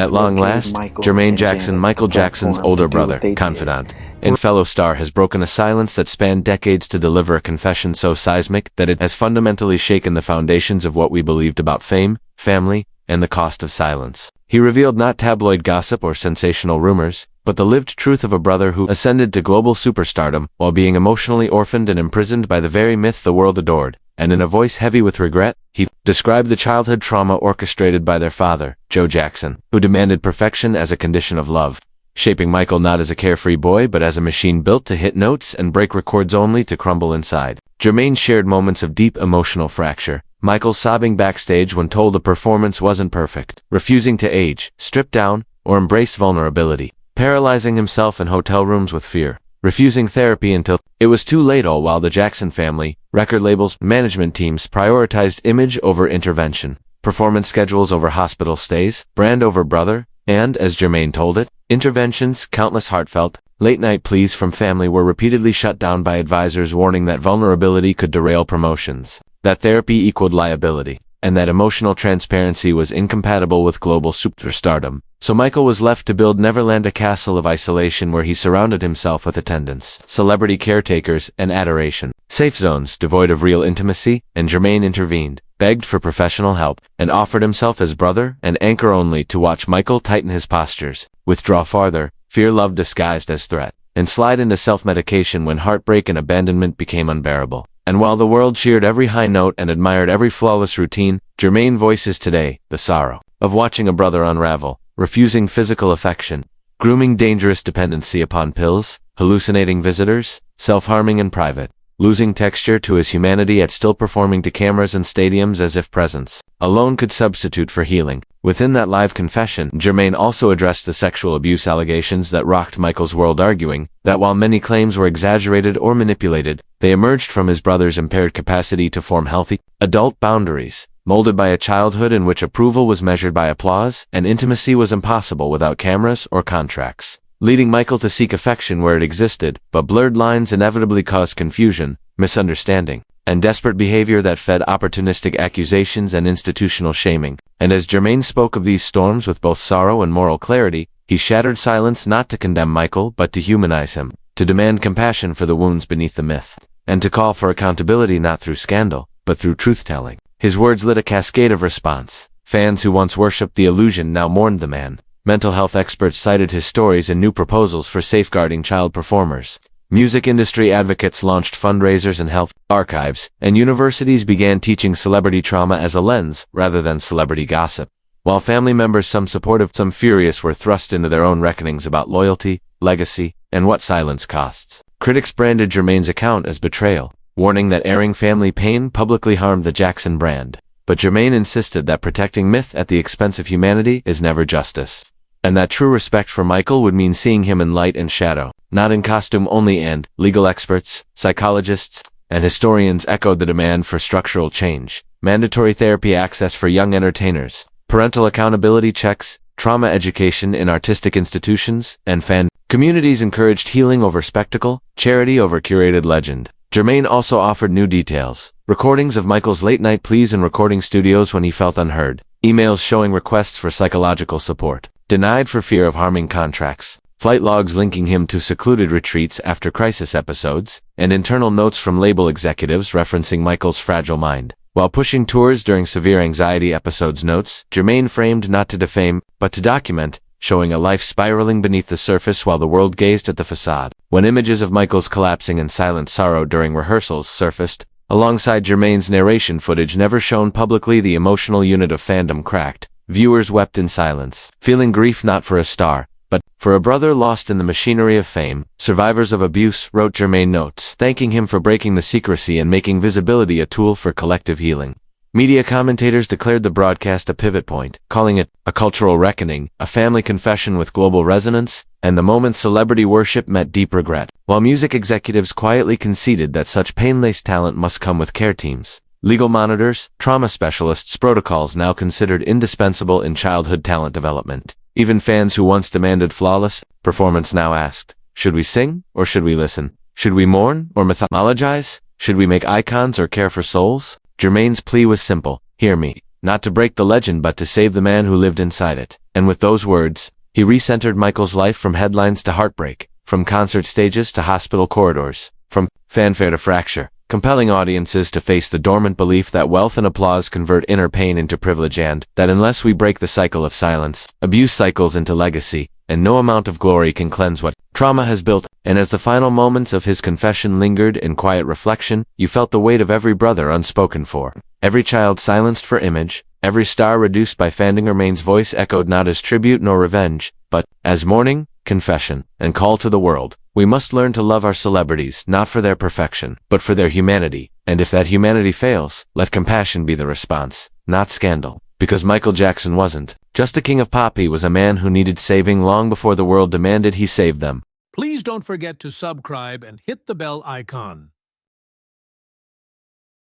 At long last, Jermaine Jackson, Michael Jackson's older brother, confidant, and fellow star, has broken a silence that spanned decades to deliver a confession so seismic that it has fundamentally shaken the foundations of what we believed about fame, family, and the cost of silence. He revealed not tabloid gossip or sensational rumors, but the lived truth of a brother who ascended to global superstardom while being emotionally orphaned and imprisoned by the very myth the world adored. And in a voice heavy with regret, he described the childhood trauma orchestrated by their father, Joe Jackson, who demanded perfection as a condition of love, shaping Michael not as a carefree boy but as a machine built to hit notes and break records only to crumble inside. Jermaine shared moments of deep emotional fracture, Michael sobbing backstage when told the performance wasn't perfect, refusing to age, strip down, or embrace vulnerability, paralyzing himself in hotel rooms with fear, refusing therapy until it was too late, all while the Jackson family, record labels, management teams prioritized image over intervention, performance schedules over hospital stays, brand over brother, and, as Jermaine told it, interventions, countless heartfelt, late-night pleas from family were repeatedly shut down by advisors warning that vulnerability could derail promotions, that therapy equaled liability, and that emotional transparency was incompatible with global superstardom. So Michael was left to build Neverland, a castle of isolation where he surrounded himself with attendants, celebrity caretakers, and adoration. Safe zones devoid of real intimacy, and Jermaine intervened, begged for professional help, and offered himself as brother and anchor only to watch Michael tighten his postures, withdraw farther, fear love disguised as threat, and slide into self-medication when heartbreak and abandonment became unbearable. And while the world cheered every high note and admired every flawless routine, Jermaine voices today the sorrow of watching a brother unravel, refusing physical affection, grooming dangerous dependency upon pills, hallucinating visitors, self-harming in private, losing texture to his humanity yet still performing to cameras and stadiums as if presence alone could substitute for healing. Within that live confession, Jermaine also addressed the sexual abuse allegations that rocked Michael's world, arguing that while many claims were exaggerated or manipulated, they emerged from his brother's impaired capacity to form healthy, adult boundaries, molded by a childhood in which approval was measured by applause and intimacy was impossible without cameras or contracts, leading Michael to seek affection where it existed, but blurred lines inevitably caused confusion, misunderstanding, and desperate behavior that fed opportunistic accusations and institutional shaming. And as Jermaine spoke of these storms with both sorrow and moral clarity, he shattered silence not to condemn Michael but to humanize him, to demand compassion for the wounds beneath the myth, and to call for accountability not through scandal, but through truth-telling. His words lit a cascade of response. Fans who once worshipped the illusion now mourned the man. Mental health experts cited his stories and new proposals for safeguarding child performers. Music industry advocates launched fundraisers and health archives, and universities began teaching celebrity trauma as a lens rather than celebrity gossip. While family members, some supportive, some furious, were thrust into their own reckonings about loyalty, legacy, and what silence costs. Critics branded Jermaine's account as betrayal, warning that airing family pain publicly harmed the Jackson brand. But Jermaine insisted that protecting myth at the expense of humanity is never justice, and that true respect for Michael would mean seeing him in light and shadow, not in costume only. And legal experts, psychologists, and historians echoed the demand for structural change, mandatory therapy access for young entertainers, parental accountability checks, trauma education in artistic institutions, and fan communities encouraged healing over spectacle, charity over curated legend. Jermaine also offered new details, recordings of Michael's late-night pleas in recording studios when he felt unheard, emails showing requests for psychological support, denied for fear of harming contracts, flight logs linking him to secluded retreats after crisis episodes, and internal notes from label executives referencing Michael's fragile mind. While pushing tours during severe anxiety episodes, notes, Jermaine framed not to defame, but to document, showing a life spiraling beneath the surface while the world gazed at the facade. When images of Michael's collapsing in silent sorrow during rehearsals surfaced, alongside Jermaine's narration footage never shown publicly, the emotional unit of fandom cracked. Viewers wept in silence, feeling grief not for a star, but for a brother lost in the machinery of fame. Survivors of abuse wrote Jermaine notes, thanking him for breaking the secrecy and making visibility a tool for collective healing. Media commentators declared the broadcast a pivot point, calling it a cultural reckoning, a family confession with global resonance, and the moment celebrity worship met deep regret, while music executives quietly conceded that such pain-laced talent must come with care teams, legal monitors, trauma specialists, protocols now considered indispensable in childhood talent development. Even fans who once demanded flawless performance now asked, should we sing or should we listen? Should we mourn or mythologize? Should we make icons or care for souls? Jermaine's plea was simple, hear me. not to break the legend but to save the man who lived inside it. And with those words, he recentered Michael's life from headlines to heartbreak, from concert stages to hospital corridors, from fanfare to fracture, compelling audiences to face the dormant belief that wealth and applause convert inner pain into privilege and that unless we break the cycle of silence, abuse cycles into legacy, and no amount of glory can cleanse what trauma has built. And as the final moments of his confession lingered in quiet reflection, you felt the weight of every brother unspoken for, every child silenced for image, every star reduced by Fanding Remain's voice echoed not as tribute nor revenge, but as mourning, confession, and call to the world. We must learn to love our celebrities not for their perfection, but for their humanity, and if that humanity fails, let compassion be the response, not scandal. Because Michael Jackson wasn't just a king of pop, he was a man who needed saving long before the world demanded he save them. Please don't forget to subscribe and hit the bell icon.